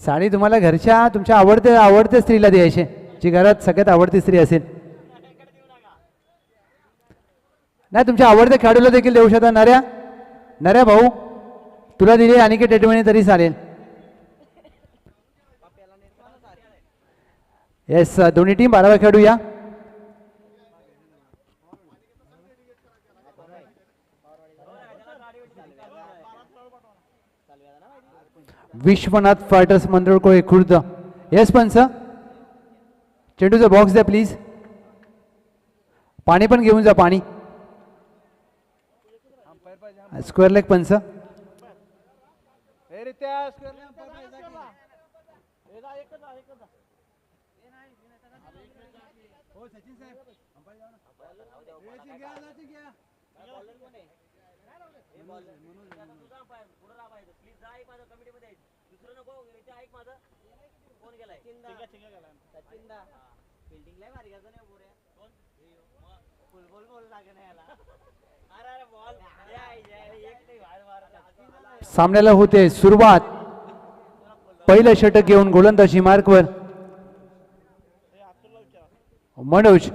साडी तुम्हाला घरच्या तुमच्या आवडत्या स्त्रीला द्यायची, जी घरात सगळ्यात आवडती स्त्री असेल. नाही, तुमच्या आवडत्या खेळाडूला देखील देऊ शकता. नऱ्या भाऊ, तुला दिली अनिकेत टेटमणे तरी चालेल. येस, दोन्ही टीम 12वा खेळाडू या. विश्वनाथ फायटर्स मंडळकोळे खुर्द. येस पंच, चेंडूचा बॉक्स द्या प्लीज. पाणी पण घेऊन जा, पाणी. स्क्वेअर लेग पंच. सामन्याला होते सुरुवात. पहिलं षटक घेऊन गोलंदाजी मार्कवर मनोज.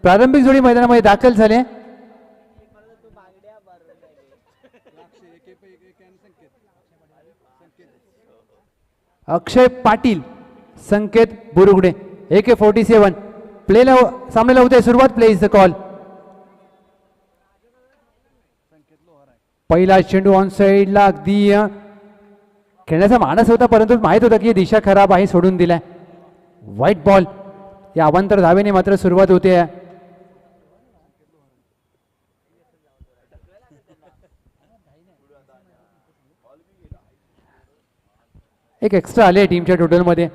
प्रारंभिक जोडी मैदानामध्ये दाखल झाले. अक्षय पाटील, संकेत बुरुगडे. AK-47 प्लेला सामन्याला होते सुरुवात. Play is the call. पहिला चेंडू ऑन साइडला. अगदी खेळण्याचा मानस होता, परंतु माहित होता की दिशा खराब आहे, सोडून दिलाय. White ball. या अवांतर धावेने मात्र सुरुवात होते. एक एक्स्ट्रा आले टीमच्या टोटलमध्ये.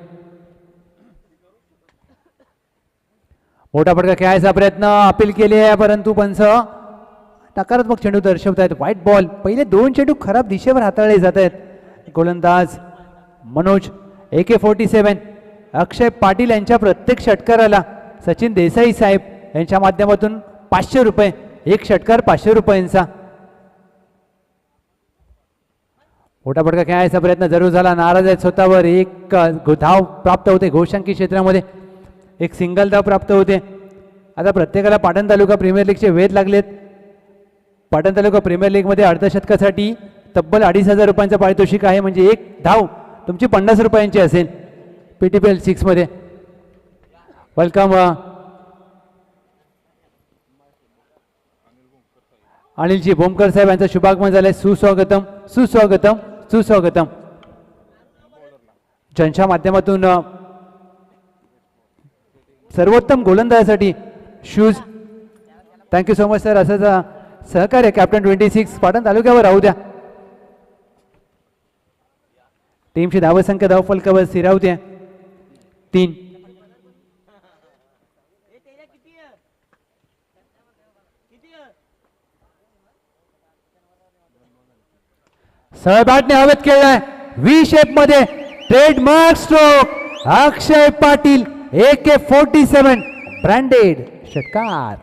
मोठा फटका खेळायचा प्रयत्न अपील केली आहे, परंतु पंच नकारात्मक चेंडू दर्शवत आहेत. White ball. पहिले 2 चेंडू खराब दिशेवर हाताळले जात आहेत. गोलंदाज मनोज. AK-47 अक्षय पाटील यांच्या प्रत्येक षटकाराला सचिन देसाई साहेब यांच्या माध्यमातून 500 रुपये. एक षटकार 500 रुपयांचा. मोठा फटका खेळायचा प्रयत्न जरूर झाला. नाराज आहेत स्वतःवर. एक धाव प्राप्त होते घोषांकी क्षेत्रामध्ये. एक सिंगल धाव प्राप्त होते. आता प्रत्येकाला पाटण तालुका प्रीमियर लीगचे वेध लागलेत. पाटण तालुका प्रीमियर लीगमध्ये अर्धशतकासाठी तब्बल 2,500 रुपयांचं पारितोषिक आहे. म्हणजे एक धाव तुमची 50 रुपयांची असेल. PTPL 6 मध्ये. वेलकम अनिलजी भोमकर साहेब यांचं शुभागमन झालंय. सुस्वागतम सुस्वागतम सुस्वागतम. ज्यांच्या माध्यमातून सर्वोत्तम गोलंदाजासाठी shoes. Thank you so much sir. असंच सहकार्य कॅप्टन 26 पाटण तालुक्यावर राहू द्या. टीमची धावसंख्या धावफलकावर स्थिरावते 3. सहबाटने हवेत खेळलाय. व्ही शेप मध्ये ट्रेडमार्क स्ट्रोक. अक्षय पाटील AK-47 ब्रँडेड षटकार.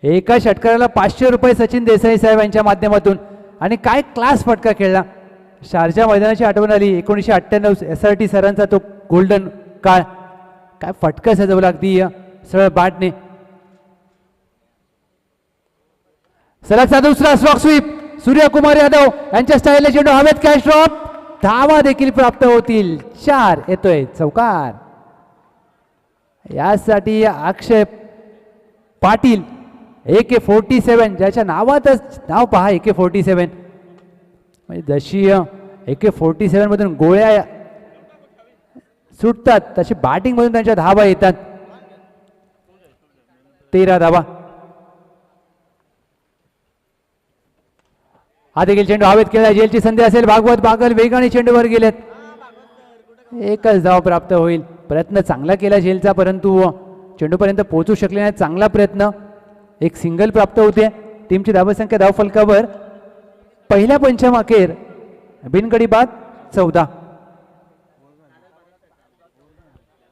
एका षटकाराला 500 रुपये सचिन देसाई साहेब यांच्या माध्यमातून. आणि काय क्लास फटका खेळला. शारजा मैदानाची आठवण आली. 1998 SRT सरांचा तो गोल्डन काळ. काय फटका सजवला अगदी सरळ बॅटने. सलगचा दुसरा स्ट्रोक स्वीप. सूर्यकुमार यादव यांच्या स्टाईलने चेंडू हवेत. Catch drop. धावा देखील प्राप्त होतील. 4 येतोय चौकार. यासाठी अक्षय पाटील AK-47 ज्याच्या नावातच नाव पहा AK-47. म्हणजे जशी AK-47 मधून गोळ्या सुटतात तशी बॅटिंग मधून त्यांच्या धावा येतात. 13 धावा. हा देखील चेंडू हवेत खेळला. जेलची संधी असेल. भागवत बागल वेगाने चेंडूवर गेलेत. एकच धाव प्राप्त होईल. प्रयत्न चांगला केला झेलचा, परंतु चेंडूपर्यंत पोहोचू शकले नाही. चांगला प्रयत्न. एक सिंगल प्राप्त होते. टीमची धावसंख्या धावफलकावर पहिल्या पंचमाखेर बिनगडी बाद 14.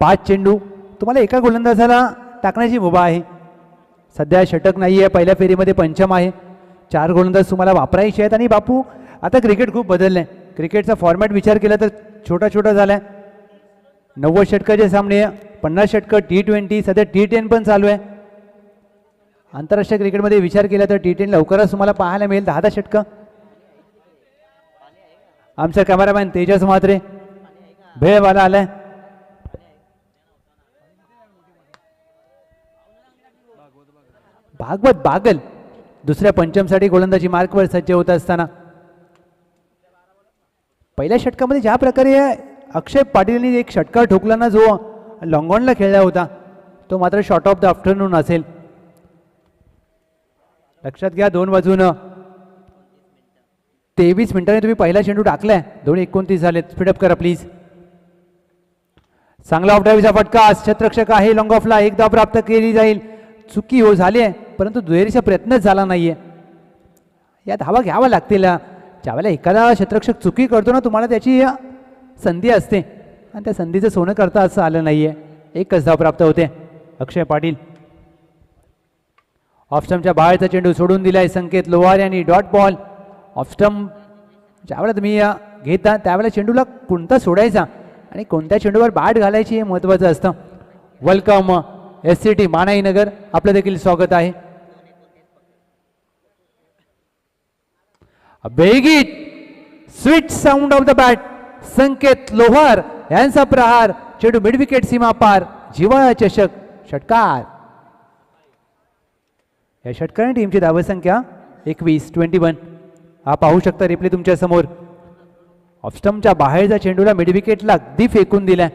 5 चेंडू. तुम्हाला एका गोलंदाजाला टाकण्याची मुभा आहे. सध्या षटक नाही आहे. पहिल्या फेरीमध्ये पंचम आहे. 4 गोलंदाज तुम्हाला वापरायचे आहेत. आणि बापू आता क्रिकेट खूप बदललंय. क्रिकेटचा फॉर्मॅट विचार केला तर छोटा छोटा झाला आहे. 90 षटकाचे सामने, 50 षटकं, T20, सध्या T10 पण चालू आहे. आंतरराष्ट्रीय क्रिकेटमध्ये विचार केला तर T10 लवकरच तुम्हाला पाहायला मिळेल 10 षटकं. आमचा कॅमेरामॅन तेजस म्हात्रे भेळवाला आलाय. भागवत बागल दुसऱ्या पंचमसाठी गोलंदाजी मार्कवर सज्ज होत असताना पहिल्या षटकामध्ये ज्या प्रकारे अक्षय पाटीलने एक षटकार ठोकलाना जो लॉंगॉनला खेळला होता तो मात्र शॉर्ट ऑफ द आफ्टरनून असेल. लक्षात घ्या 2 बाजूनं 23 मिनिटांनी तुम्ही पहिला चेंडू टाकलाय. 2:29 झालेत. स्पीडअप करा प्लीज. चांगला ऑफ ड्राईव्हचा फटका. क्षेत्ररक्षक आहे लॉंग ऑफला. एक धाव प्राप्त केली जाईल. चुकी हो झाली आहे परंतु दुहेरीचा प्रयत्नच झाला नाहीये. या धावा घ्यावा लागतील. ज्यावेळेला एखादा क्षेत्ररक्षक चुकी करतो ना तुम्हाला त्याची संधी असते आणि त्या संधीचं सोनं करता असं आलं नाहीये. एकच धाव प्राप्त होते. अक्षय पाटील ऑफस्टम्पच्या बाहेरचा चेंडू सोडून दिलाय संकेत लोहार यांनी. Dot ball. ऑफस्टम्प ज्यावेळेला तुम्ही घेता त्यावेळेला चेंडूला कोणता सोडायचा आणि कोणत्या चेंडूवर बॅट घालायची हे महत्त्वाचं असतं. वेलकम SCT मानाईनगर, आपलं देखील स्वागत आहे. बेगीत sweet sound of the bat. Sanket Lohar यांचा प्रहार. चेंडू मिड विकेट सीमा पार. जिव्हाळा चषक षटकार. या षटकाने टीमची धावसंख्या 21. हा पाहू शकता रिप्ले तुमच्या समोर. ऑफस्टम्पच्या बाहेरच्या चेंडूला मिड विकेटला अगदी फेकून दिलाय.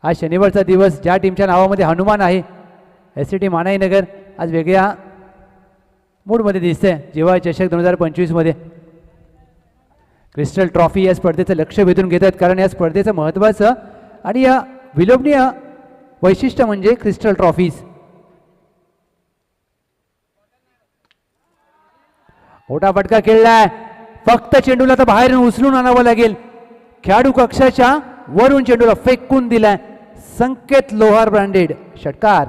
आज शनिवारचा दिवस ज्या टीमच्या नावामध्ये हनुमान आहे SCT मानाईनगर आज वेगळ्या मूडमध्ये दिसते. जिव्हाळा चषक 2025 मध्ये क्रिस्टल ट्रॉफी या स्पर्धेचं लक्ष वेधून घेतात कारण या स्पर्धेचं महत्त्वाचं आणि या विलोभनीय वैशिष्ट्य म्हणजे क्रिस्टल ट्रॉफीज. मोठा फटका खेळलाय. फक्त चेंडूला तर बाहेर उचलून आणावं लागेल. खेळाडू कक्षाच्या वरून चेंडूला फेकून दिलाय. संकेत लोहार ब्रँडेड षटकार.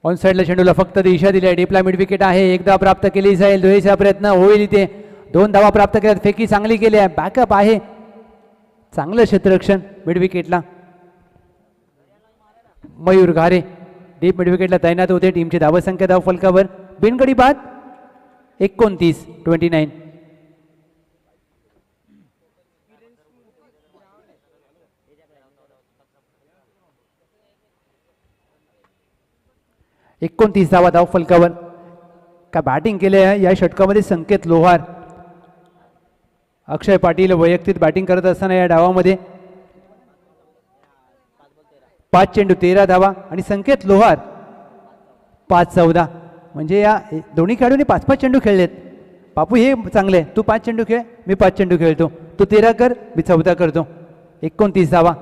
ऑन साईडला चेंडूला फक्त दिशा दिली आहे. डीपला मिड विकेट आहे. एक धाव प्राप्त केली जाईल. दुहेरीचा प्रयत्न होईल इथे. 2 धावा प्राप्त केल्यात. फेकी चांगली केली आहे. बॅकअप आहे. चांगलं क्षेत्ररक्षण मिड विकेटला. मयूर घारे डीप मिड विकेटला तैनात होते. टीमची धावसंख्या धाव फलकावर बिनगडी बाद 29. 29 धावा धाव फलकावर. का बॅटिंग केले आहे या षटकामध्ये संकेत लोहार. अक्षय पाटील वैयक्तिक बॅटिंग करत असताना या डावामध्ये 5 चेंडू 13 धावा आणि संकेत लोहार 5-14. म्हणजे या दोन्ही खेळाडूंनी 5-5 चेंडू खेळलेत. बापू हे चांगले. तू 5 चेंडू खेळ, मी 5 चेंडू खेळतो. तू 13 कर, मी 14 करतो. 29 धावा.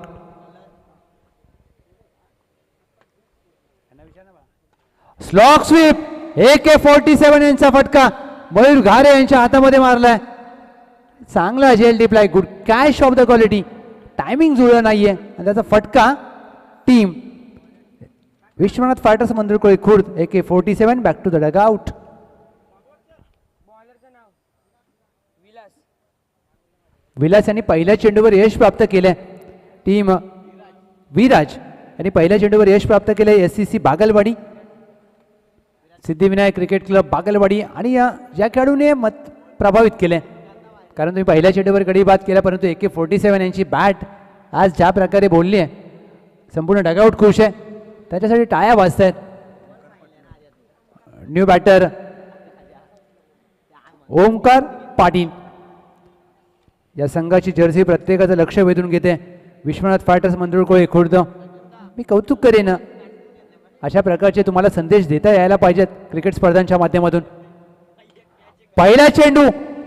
Slog sweep. AK-47 यांचा फटका मयूर घारे यांच्या हातामध्ये मारलाय. चांगला जेल डिप्लाय. Good catch of the quality. Timing जुळलं नाहीये आणि त्याचा फटका team Vishwanath fighters Mandurkoli Khurd. AK-47 back to the dugout. Vilas यांनी पहिल्या चेंडूवर यश प्राप्त केले. टीम विराज यांनी पहिल्या चेंडूवर यश प्राप्त केले. SCC Bagalwadi, Siddhivinayak cricket club Bagalwadi आणि या खेळाडूने मत प्रभावित केले कारण तुम्ही पहिल्या चेंडूवर गडी बाद केला परंतु AK-47 यांची बॅट आज ज्या प्रकारे बोलली आहे संपूर्ण डगआउट खुश आहे. त्याच्यासाठी टाळ्या वाजत आहेत. New batter Omkar Patil. या संघाची जर्सी प्रत्येकाचं लक्ष वेधून घेते. विश्वनाथ फायटर्स मंदुरकोळी खुर्द. मी कौतुक करेन अशा प्रकारचे तुम्हाला संदेश देता यायला पाहिजेत क्रिकेट स्पर्धांच्या माध्यमातून. पहिला चेंडू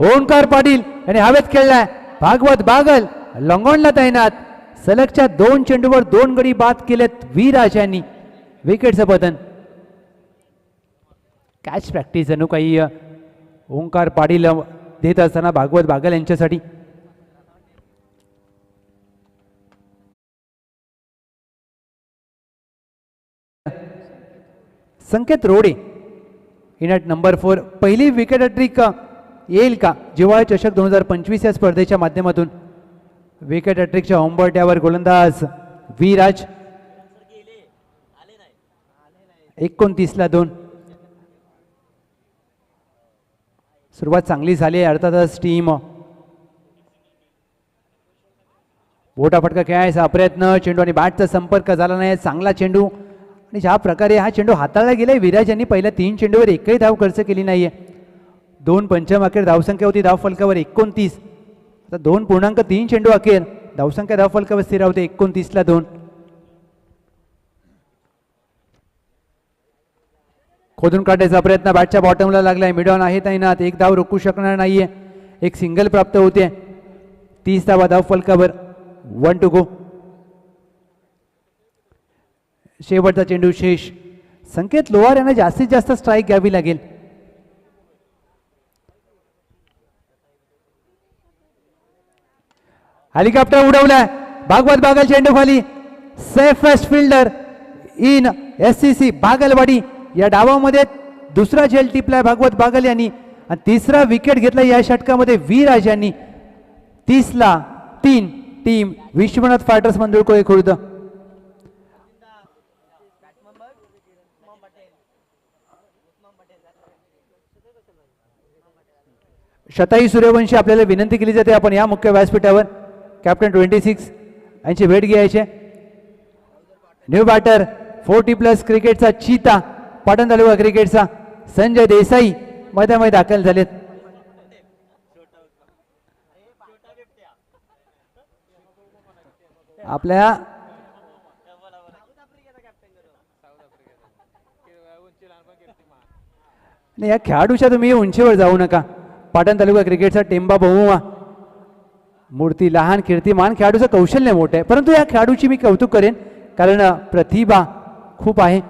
ओंकार पाटील यांनी हवेत खेळलाय. भागवत बागल लॉंगॉनला तैनात. सलगच्या 2 चेंडूवर 2 गडी बाद केलेत विराज यांनी. विकेटचं पतन. कॅच प्रॅक्टिस जणू काही ओंकार पाटील देत असताना भागवत बागल यांच्यासाठी. संकेत रोडे इन ॲट नंबर 4. पहिली विकेट हॅट्रिक येईल का जिव्हाळा चषक 2025 या स्पर्धेच्या माध्यमातून. विकेट हॅट्रिकच्या उंबरठ्यावर गोलंदाज विराज. 29ला 2. सुरुवात चांगली झाली आहे अर्थातच टीम. बोटा फटका खेळायचा प्रयत्न. चेंडू आणि बॅटचा संपर्क झाला नाही. चांगला चेंडू आणि ज्या प्रकारे हा चेंडू हाताळला गेलाय विराज यांनी पहिल्या 3 चेंडूवर एकही धाव खर्च केली नाहीये. 2 पंचम अखेर धावसंख्या होती धाव फलकावर 29. आता 2.3 चेंडू अखेर धावसंख्या धाव फलकावर स्थिर होते 29ला 2. खोदून काढण्याचा प्रयत्न बॅटच्या बॉटमला लागलाय. मिडॉन आहे तैनात. एक धाव रोखू शकणार नाहीये. एक सिंगल प्राप्त होते. 30 धावा धाव फलकावर. 1 टू गो. शेवटचा चेंडू शेष. संकेत लोहार यांना जास्तीत जास्त स्ट्राईक घ्यावी लागेल. हेलिकॉप्टर उडवलाय. भागवत बागल चेंडू खाली. Safest fielder in SCC Bagalwadi. या डावामध्ये दुसरा झेल टिपलाय भागवत बागल यांनी आणि तिसरा विकेट घेतला या षटकामध्ये विराज यांनी. 30ला 3. Team Vishwanath fighters Mandulkole Khurd. शताई सूर्यवंशी आपल्याला विनंती केली जाते आपण या मुख्य व्यासपीठावर कॅप्टन 26 यांची भेट घ्यायची. न्यू बॅटर 40+ क्रिकेटचा चीता पाटण तालुका क्रिकेटचा संजय देसाई मैदानामध्ये दाखल झालेत. आपल्या या खेळाडूच्या तुम्ही उंचीवर जाऊ नका. पाटण तालुका क्रिकेटचा टेंबा बहुमा. मूर्ती लहान कीर्तिमान. खेळाडूचं कौशल्य मोठं आहे परंतु या खेळाडूची मी कौतुक करेन कारण प्रतिभा खूप आहे.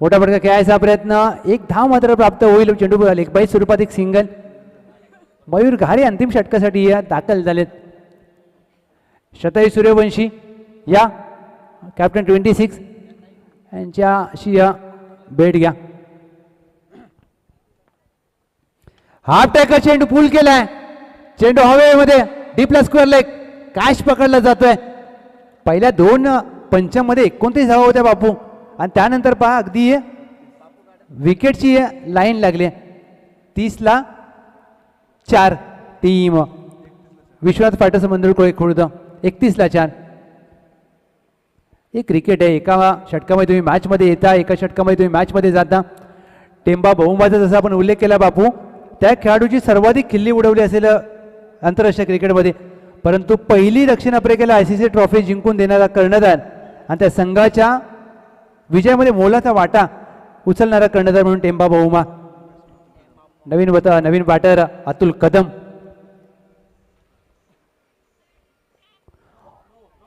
मोठा फटका खेळायचा प्रयत्न. एक धाव मात्र प्राप्त होईल. चेंडू लेगबाई स्वरूपात एक सिंगल. मयूर घारे अंतिम षटकासाठी दाखल झालेत. शताई सूर्यवंशी या कॅप्टन 26 यांच्याशी भेट घ्या. हाफ टॅकर चेंडू पूल केलाय. चेंडू हवेमध्ये डीपला स्क्वेअर लेग. कॅच पकडला जातोय. पहिल्या 2 पंचमध्ये 29 धावा होत्या बापू आणि त्यानंतर पहा अगदी विकेटची लाईन लागली. 30ला 4. Team Vishwanath fighters Mandulkole Khurd. 31ला 4. एक क्रिकेट आहे. एका षटकामध्ये तुम्ही मॅचमध्ये येता एका षटकामध्ये तुम्ही मॅचमध्ये जाता. टेंबा बहुमाचा जसा आपण उल्लेख केला बापू त्या खेळाडूची सर्वाधिक खिल्ली उडवली असेल आंतरराष्ट्रीय क्रिकेटमध्ये परंतु पहिली दक्षिण आफ्रिकेला ICC ट्रॉफी जिंकून देणारा कर्णधार आणि त्या संघाच्या विजयामध्ये मोलाचा वाटा उचलणारा कर्णधार म्हणून टेंबा बहुमा. नवीन बॅटर अतुल कदम.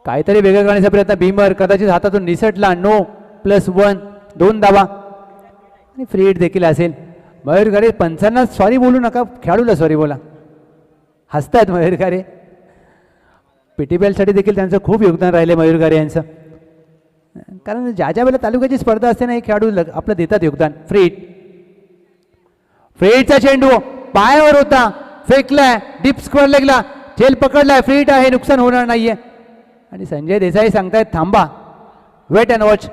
काहीतरी वेगळं करण्याचा प्रयत्न. भीमर कदाचित हातातून निसटला. नो +1. 2 धावा आणि फ्री हिट देखील असेल. मयूर घारे पंचांना सॉरी बोलू नका. खेळाडूला सॉरी बोला. हसतायत मयूर घारे. PTPL साठी देखील त्यांचं खूप योगदान राहिले मयूर घारे यांचं कारण ज्या वेळेला तालुक्याची स्पर्धा असते ना हे खेळाडू आपलं देतात योगदान. Free hit. फ्री हिटचा चेंडू पायावर होता. फेकलाय. डीप स्क्वेअर लेगला. झेल पकडलाय. फ्री हिट आहे. नुकसान होणार नाहीये आणि संजय देसाई सांगतायत थांबा. Wait and watch.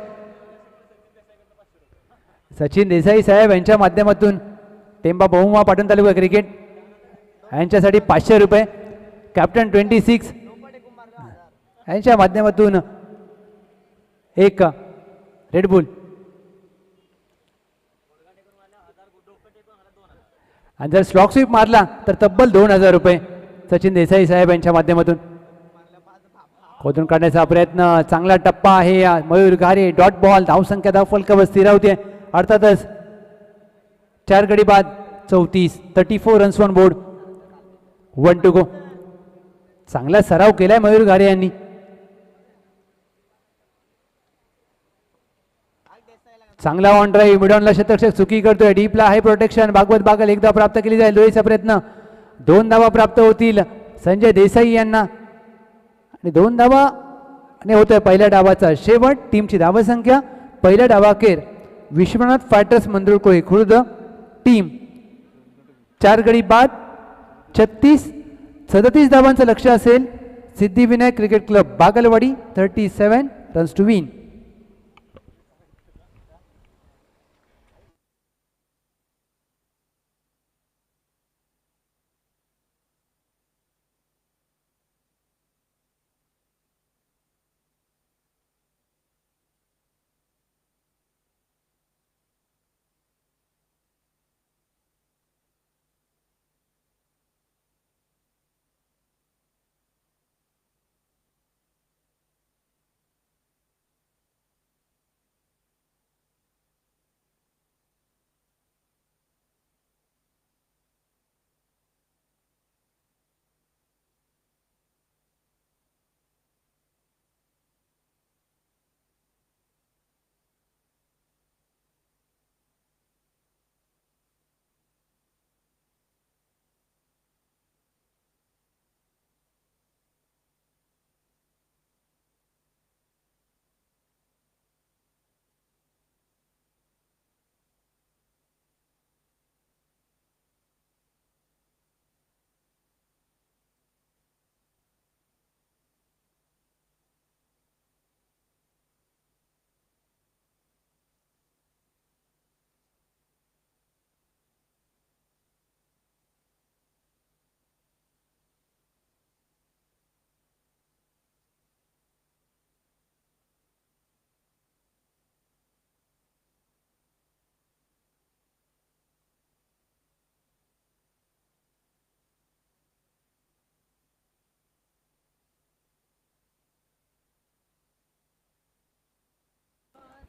Sachin Desai साहेब यांच्या माध्यमातून टेंबा बहुमा पाटण तालुका क्रिकेट यांच्यासाठी 500 रुपये. कॅप्टन 26 यांच्या माध्यमातून एक रेडबुल आणि जर स्लॉक स्वीप मारला तर तब्बल 2000 रुपये सचिन देसाई साहेब यांच्या माध्यमातून. खोदून काढण्याचा प्रयत्न. चांगला टप्पा आहे. Mayur Ghare dot ball. धावसंख्या धाव फलकावर स्थिरावते अर्थातच. 4 गडी बाद 34. 34 runs on board. 1 to go. चांगला सराव केलाय मयूर घारे यांनी. चांगला ऑन ड्राईव्ह, मिडॉनला शतक चुकी करतोय, डीपला हाय प्रोटेक्शन. भागवत बागल एकदा प्राप्त केली जाईल, दोन्हीचा प्रयत्न, 2 धावा प्राप्त होतील संजय देसाई यांना आणि 2 धावा आणि होतोय पहिल्या डावाचा शेवट. टीमची धावसंख्या पहिल्या डावाखेर विश्वनाथ फायटर्स मंदुरकोळी खुर्द टीम 4 गडी बाद 37 धावांचं लक्ष असेल. Siddhivinayak cricket club Bagalwadi 37 runs to win.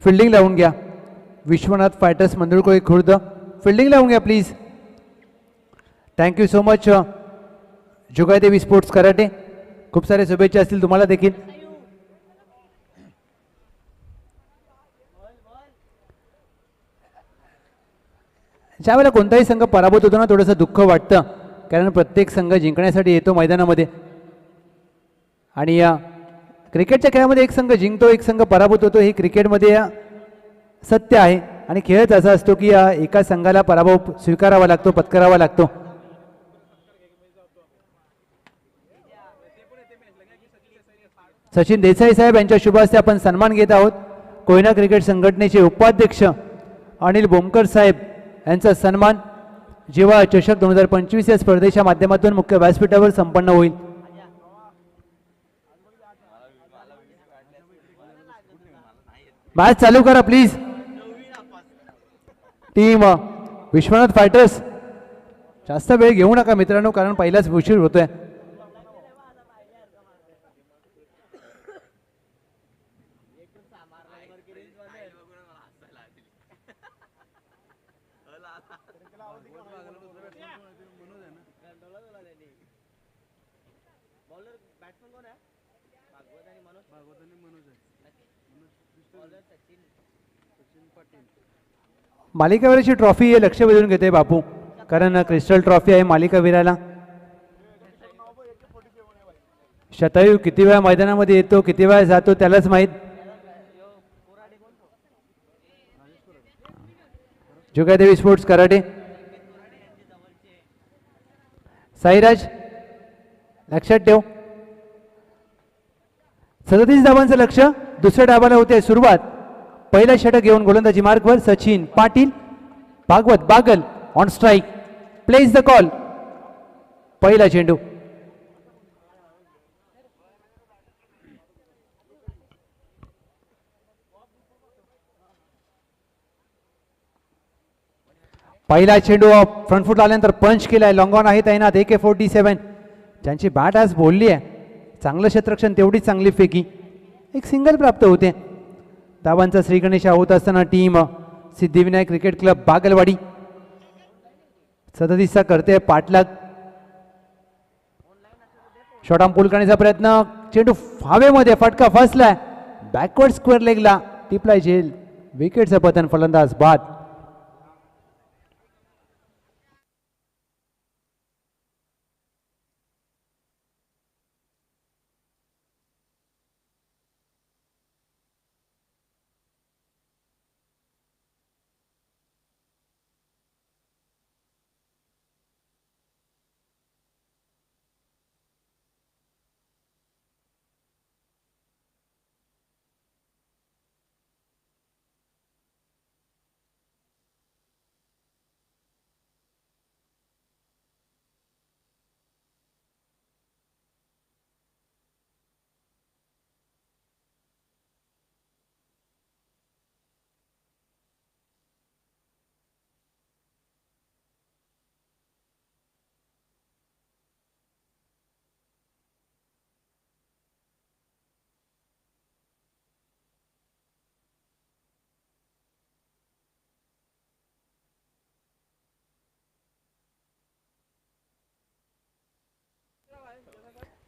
Fielding लावून घ्या विश्वनाथ फायटर्स मंदुरकोळी खुर्द. फिल्डिंग लावून घ्या please. Thank you so much Jugadevi sports karate. खूप सारे शुभेच्छा असतील तुम्हाला देखील. ज्यावेळेला कोणताही संघ पराभूत होतो ना थोडंसं दुःख वाटतं, कारण प्रत्येक संघ जिंकण्यासाठी येतो मैदानामध्ये आणि या क्रिकेटच्या खेळामध्ये एक संघ जिंकतो एक संघ पराभूत होतो, हे क्रिकेटमध्ये सत्य आहे. आणि खेळच असा असतो की एका संघाला पराभव स्वीकारावा लागतो, पत्करावा लागतो. सचिन देसाई साहेब यांच्या शुभ हस्ते आपण सन्मान घेत आहोत. कोयना क्रिकेट संघटनेचे उपाध्यक्ष अनिल बोमकर साहेब यांचा सन्मान जेव्हा चषक 2025 या स्पर्धेच्या माध्यमातून मुख्य व्यासपीठावर संपन्न होईल. मॅच चालू करा प्लीज. टीम विश्वनाथ फायटर्स जास्त वेळ घेऊ नका मित्रांनो, कारण पहिलाच उशीर होतोय. मालिकावीराची ट्रॉफी हे लक्ष वेधून घेते बापू, कारण क्रिस्टल ट्रॉफी आहे मालिकावीराला. शतायू किती वेळा मैदानामध्ये येतो किती वेळा जातो त्यालाच माहीत. जुगादेवी स्पोर्ट्स कराटे. साईराज लक्षात ठेव. 37 धावांचं लक्ष. दुसऱ्या डावाला होते सुरुवात. पहिला षटक घेऊन गोलंदाजी मार्कवर Sachin Patil. Bhagwat Bagal on strike. Place the call. पहिला चेंडू. पहिला चेंडू फ्रंट फुट आल्यानंतर पंच केलाय. लॉंग ऑन आहे तैनात AK-47, ज्यांची बॅट आज बोलली आहे. चांगलं क्षेत्ररक्षण, तेवढीच चांगली फेकी. एक सिंगल प्राप्त होते. धावांचा श्रीगणेश होत असताना team Siddhivinayak cricket club Bagalwadi 37 करते पाठलाग. शॉर्ट आर्म पुल करण्याचा प्रयत्न, चेंडू हवेमध्ये, फटका फसलाय, बॅकवर्ड स्क्वेअर लेगला टिपलाय झेल, विकेटचं पतन, फलंदाज बाद.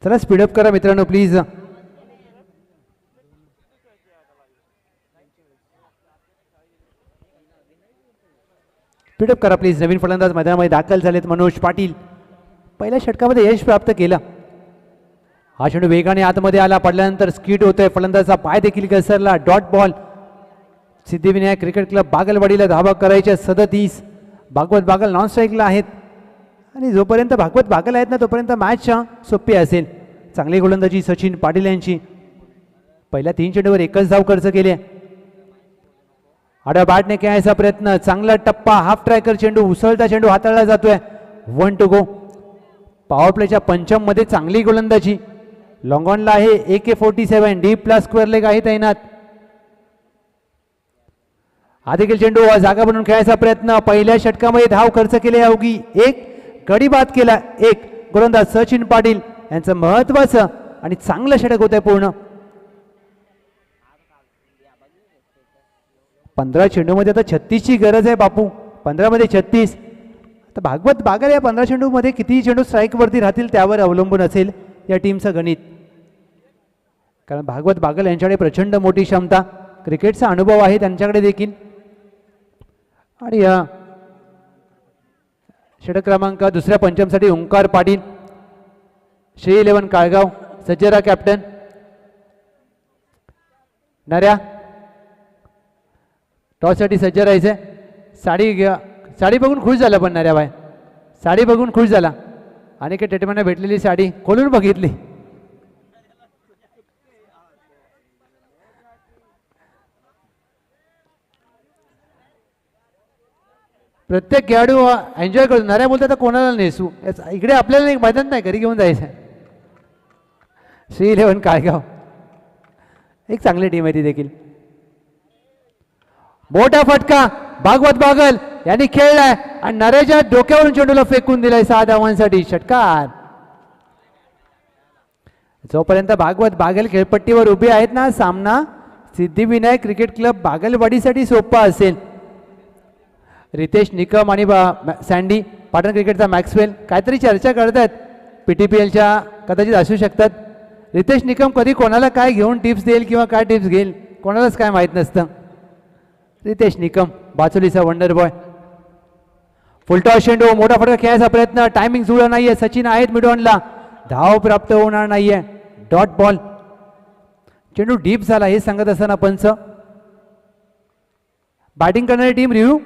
चला स्पीडअप करा मित्रांनो प्लीज. स्पीडअप करा प्लीज. नवीन फलंदाज मैदानामध्ये दाखल झालेत. मनोज पाटील पहिल्या षटकामध्ये यश प्राप्त केलं. हा चेंडू वेगाने आतमध्ये आला, पडल्यानंतर स्किट होतोय, फलंदाजाचा पाय देखील घसरला, dot ball. Siddhivinayak cricket club बागलवाडीला धावा करायच्या 37. भागवत बागल नॉन स्ट्राईकला आहेत आणि जोपर्यंत भागवत बागल आहेत ना तोपर्यंत मॅच सोपी असेल. चांगली गोलंदाजी सचिन पाटील यांची. पहिल्या 3 चेंडूवर एकच धाव खर्च केली. आडव्या बॅटने खेळायचा प्रयत्न, चांगला टप्पा, हाफ ट्रॅकर चेंडू, उसळता चेंडू हाताळला जातोय. 1 to go. पॉवर प्लेच्या पंचम मध्ये चांगली गोलंदाजी. लॉंग ऑनला आहे AK-47, deep plus square leg आहे तैनात. हा देखील चेंडू जागा बनवून खेळायचा प्रयत्न. पहिल्या षटकामध्ये धाव खर्च केले अवघी 1, गडी बाद केला 1. गोलंदाज सचिन पाटील यांचं महत्वाचं आणि चांगलं षटक होत आहे पूर्ण. 15 चेंडूमध्ये आता 36 ची गरज आहे बापू. 15 मध्ये 36. तर भागवत बागल या 15 चेंडूमध्ये किती चेंडू स्ट्राईक वरती राहतील त्यावर अवलंबून असेल या टीमचं गणित. कारण भागवत बागल यांच्याकडे प्रचंड मोठी क्षमता, क्रिकेटचा अनुभव आहे त्यांच्याकडे देखील. आणि या षटक क्रमांक दुसऱ्या पंचमसाठी ओंकार पाटील, श्री 11 काळगाव, सज्जरा कॅप्टन. नऱ्या टॉससाठी सज्ज राहायचंय. साडी बघून खुश झाला पण नऱ्या बाय, साडी बघून खुश झाला. आणि काही टेटमॅनला भेटलेली साडी खोलून बघितली. प्रत्येक खेळाडू एन्जॉय करतो. नऱ्या बोलतात तर कोणाला नेसू, इकडे आपल्याला एक मैदान नाही, घरी घेऊन जायचं. श्री 11 काळगाव एक चांगली टीम आहे ती देखील. मोठा फटका भागवत बागल यांनी खेळलाय आणि नरेच्या डोक्यावरून चेंडूला फेकून दिलाय 6 धावांसाठी. षटकार. जोपर्यंत भागवत बागल खेळपट्टीवर उभे आहेत ना, सामना सिद्धिविनायक क्रिकेट क्लब बागलवाडीसाठी सोपा असेल. रितेश निकम आणि सँडी, पाटण क्रिकेटचा मॅक्सवेल काहीतरी चर्चा करतात, PTPLच्या कदाचित असू शकतात. रितेश निकम कधी कोणाला काय घेऊन टिप्स देईल किंवा काय टिप्स घेईल कोणालाच काय माहीत नसतं. रितेश निकम बाचोलीचा वंडर बॉय. फुलटॉस चेंडू, मोठा फटका खेळायचा प्रयत्न, टायमिंग जुळलं नाहीये. सचिन आहेत मिडऑनला, धाव प्राप्त होणार नाहीये. Dot ball. चेंडू डीप झाला हे सांगत असताना पंच. बॅटिंग करणारी टीम रिव्ह्यू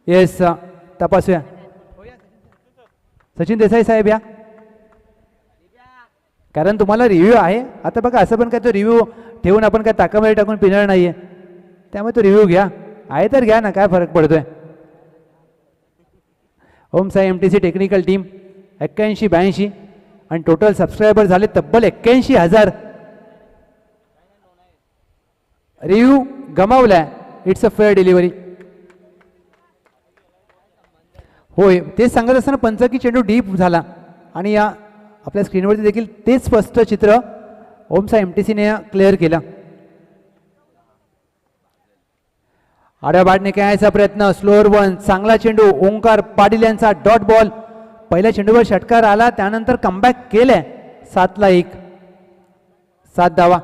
येस तपासूया. सचिन देसाई साहेब या, कारण तुम्हाला रिव्ह्यू आहे. आता बघा असं पण काय तो रिव्ह्यू ठेवून आपण काय ताकामध्ये टाकून पिणार नाहीये, त्यामुळे तो रिव्ह्यू घ्या. आहे तर घ्या ना, काय फरक पडतोय. Om Sai MTC technical team 81-82 आणि टोटल सबस्क्रायबर झाले तब्बल 81,000. रिव्ह्यू गमावलाय. It's a fair delivery. होय तेच सांगत असताना पंच की चेंडू डीप झाला आणि या आपल्या स्क्रीनवरती देखील तेच स्पष्ट चित्र ओम साई MTCने क्लिअर केलं. आड्या बॅटने खेळायचा प्रयत्न, स्लोअर 1, चांगला चेंडू, ओंकार पाटील यांचा डॉट बॉल. पहिल्या चेंडूवर षटकार आला, त्यानंतर कमबॅक केलंय 7ला 1, 7 धावा.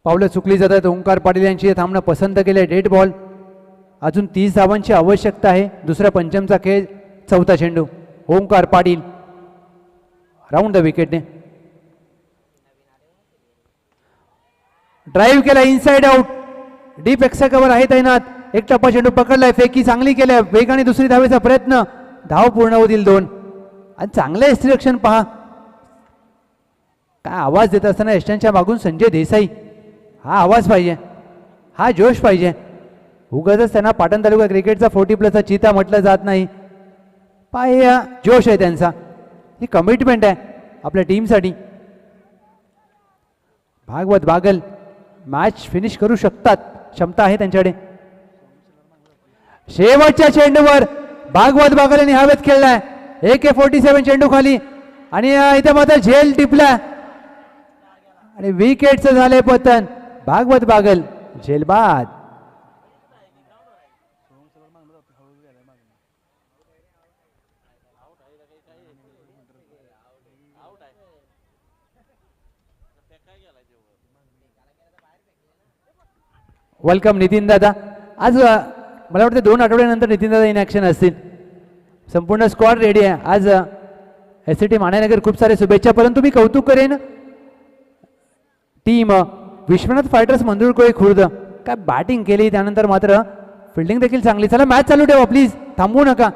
पावलं चुकली जातात. ओंकार पाटील यांची थांबणं पसंत केले. Dead ball. अजून 30 धावांची आवश्यकता आहे. दुसऱ्या पंचमचा खेळ. चौथा चेंडू. ओंकार पाटील राऊंड द विकेटने ड्राईव्ह केला. Inside out. Deep extra cover आहे तैनात. एक टप्पा चेंडू पकडलाय. फेकी चांगली केल्या. वेगाने दुसरी धावेचा प्रयत्न. धाव पूर्ण होतील 2. आणि चांगलं एक्स्ट्रक्शन पहा. काय आवाज देत असताना यष्टांच्या मागून संजय देसाई. हा आवाज पाहिजे. हा जोश पाहिजे. उगाचच त्यांना पाटण तालुका क्रिकेटचा 40+ चिता म्हटलं जात नाही. पाय जोश आहे त्यांचा. ही कमिटमेंट आहे आपल्या टीमसाठी. भागवत बागल मॅच फिनिश करू शकतात. क्षमता आहे त्यांच्याकडे. शेवटच्या चेंडूवर भागवत बागल यांनी हवेत खेळलाय. AK-47 चेंडू खाली आणि इथे मात्र झेल टिपला आणि विकेटचं झालंय पतन. भागवत बागल झेल बाद. वेलकम नितीन दादा. आज मला वाटतं 2 आठवड्यानंतर नितीन दादा इन ॲक्शन असतील. संपूर्ण स्क्वॉड रेडी आहे. आज SCT मानेनगर खूप सारे शुभेच्छा. परंतु मी कौतुक करेन टीम विश्वनाथ फायटर्स मंजुळकोळी खुर्द. काय बॅटिंग केली. त्यानंतर मात्र फिल्डिंग देखील चांगली. चला मॅच चालू ठेवा प्लीज. थांबवू नका.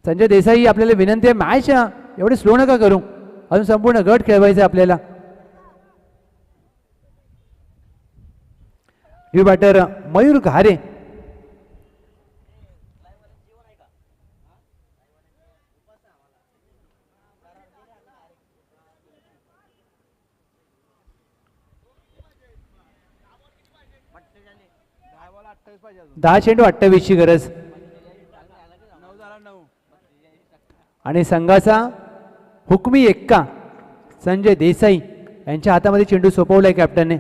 संजय देसाई आपल्याला विनंती आहे मॅच एवढे स्लो नका करू. अजून संपूर्ण गट खेळवायचं आपल्याला. New batter Mayur Ghare. दहा चेंडू 28ची गरज. आणि संघाचा हुकमी एक्का संजय देसाई यांच्या हातामध्ये चेंडू सोपवलाय कॅप्टनने.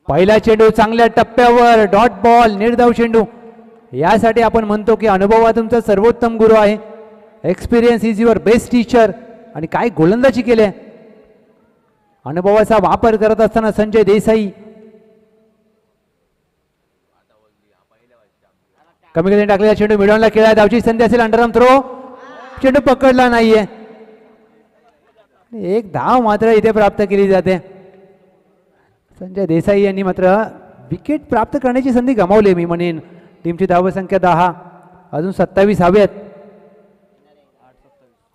पहिला चेंडू चांगल्या टप्प्यावर. Dot ball. निर्धाव चेंडू. यासाठी आपण म्हणतो की अनुभव हा तुमचा सर्वोत्तम गुरु आहे. Experience is your best teacher. आणि काय गोलंदाजी केली. अनुभवाचा वापर करत असताना संजय देसाई. कमी कधी टाकलेला चेंडू मिडॉनला खेळायला धावची संधी असेल. Underarm throw. चेंडू पकडला नाहीये. एक धाव मात्र इथे प्राप्त केली जाते. संजय देसाई यांनी मात्र विकेट प्राप्त करण्याची संधी गमावली मी म्हणेन. टीमची धावसंख्या 10. अजून 27 हव्यात.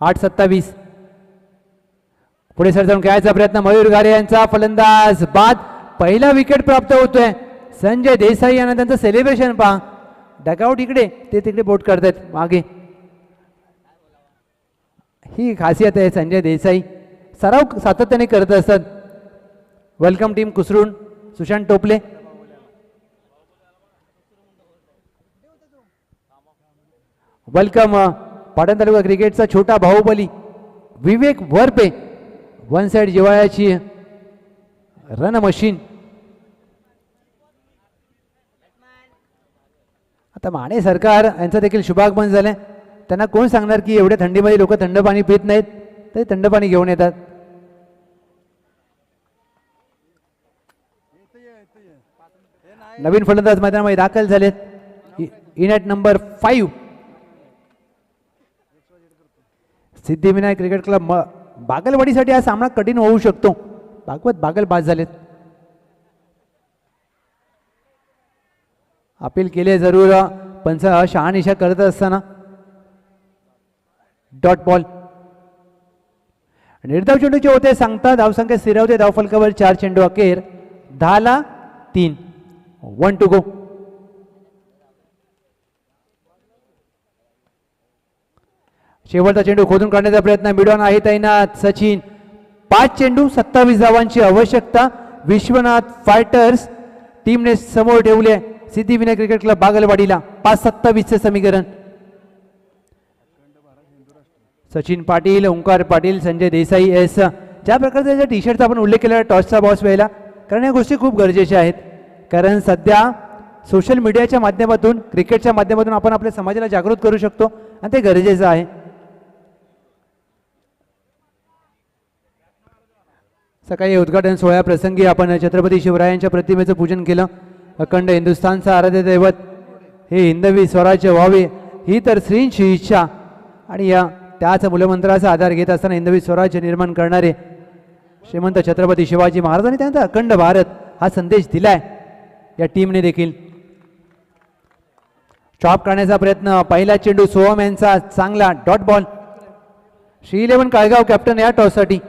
8-27. पुढे सर जाऊन खेळायचा प्रयत्न. मयूर घारे यांचा फलंदाज बाद. पहिला विकेट प्राप्त होतोय. संजय देसाई यांना त्यांचं सेलिब्रेशन पहा. डगआउट इकडे ते तिकडे बोट करतात मागे. ही खासियत आहे संजय देसाई. सराव सातत्याने करत असतात. वेलकम टीम कुसरून सुशांत टोपले. वेलकम पाटण तालुका क्रिकेटचा छोटा बाहुबली विवेक वरपे. वन साइड जिवाळ्याची रन मशीन. आता माने सरकार यांचं देखील शुभागमन झालंय. त्यांना कोण सांगणार की एवढ्या थंडीमध्ये लोक थंड पाणी पित नाहीत. ते थंड पाणी घेऊन येतात. नवीन फलंदाज मैदानामध्ये दाखल झालेत. In at number 5 Siddhivinayak cricket club बागलवाडीसाठी हा सामना कठीण होऊ शकतो. भागवत बागल बाद झालेत. अपील केले जरूर. पंच शहानिशा करत असताना डॉट बॉल. निर्धाव चेंडूचे होते सांगता. धावसंख्या स्थिरावते. धावफलकावर 4 चेंडू अखेर. 10ला 3. 1 to go. शेवटचा चेंडू खोदून काढण्याचा प्रयत्न. मिडॉन आहे तैनात. सचिन. 5 चेंडू 27 धावांची आवश्यकता. विश्वनाथ फायटर्स टीमने समोर ठेवले सिद्धिविनायक क्रिकेट क्लब बागलवाडीला. 5-27 समीकरण. सचिन पाटील, ओंकार पाटील, संजय देसाई एस ज्या प्रकारच्या ज्या टी शर्टचा आपण उल्लेख केला टॉसचा बॉस व्हायला, कारण या गोष्टी खूप गरजेच्या आहेत. कारण सध्या सोशल मीडियाच्या माध्यमातून क्रिकेटच्या माध्यमातून आपण आपल्या समाजाला जागृत करू शकतो आणि ते गरजेचं आहे. सकाळी उद्घाटन सोहळ्याप्रसंगी आपण छत्रपती शिवरायांच्या प्रतिमेचं पूजन केलं. अखंड हिंदुस्थानचं आराध्य दैवत हे हिंदवी स्वराज्य व्हावे ही तर श्रींची इच्छा आणि या त्याच मूलमंत्राचा आधार घेत असताना हिंदवी स्वराज्य निर्माण करणारे श्रीमंत छत्रपती शिवाजी महाराजांनी त्यानंतर अखंड भारत हा संदेश दिलाय या टीमने देखील. चॉप करण्याचा प्रयत्न, पहिला चेंडू सोहम यांचा चांगला डॉट बॉल. श्री11 काळगाव कॅप्टन या टॉससाठी.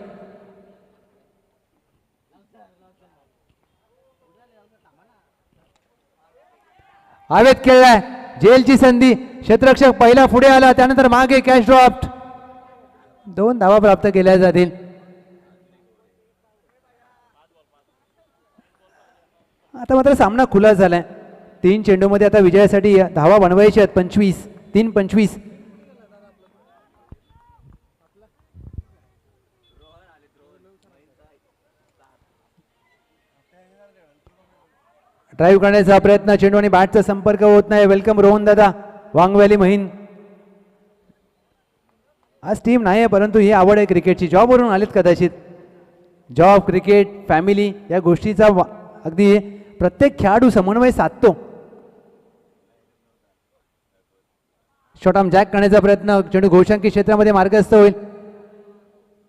हवेत खेळलाय, जेलची संधी, क्षेत्ररक्षक पहिला पुढे आला, त्यानंतर मागे कॅच ड्रॉप. 2 धावा प्राप्त केल्या जातील. आता मात्र सामना खुला झालाय. 3 चेंडूमध्ये आता विजयासाठी धावा बनवायच्या आहेत. 25 ड्राईव्ह करण्याचा प्रयत्न, चेंडू आणि बॅटचा संपर्क होत नाही. वेलकम रोहन दादा, वांगवॅली महिन. आज टीम नाही आहे परंतु ही आवड आहे क्रिकेटची. जॉबवरून आलेत कदाचित. जॉब, क्रिकेट, फॅमिली या गोष्टीचा अगदी प्रत्येक खेळाडू समन्वय साधतो. शॉर्टआर्म जॅक करण्याचा प्रयत्न, चेंडू घोषांकी क्षेत्रामध्ये मार्गस्थ होईल.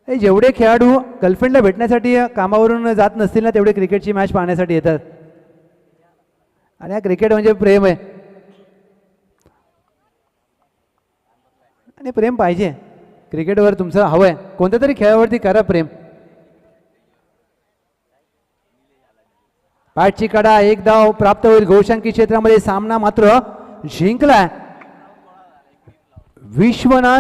जेवढे खेळाडू गर्लफ्रेंडला भेटण्यासाठी कामावरून जात नसतील ना तेवढे क्रिकेटची मॅच पाहण्यासाठी येतात. आणि हा क्रिकेट म्हणजे प्रेम आहे आणि प्रेम पाहिजे. क्रिकेटवर तुमचं हवं आहे, कोणत्या तरी खेळावरती करा प्रेम. बॅटची कडा, 1 धाव प्राप्त होईल. घोषांकी क्षेत्रामध्ये सामना मात्र जिंकलाय विश्वनाथ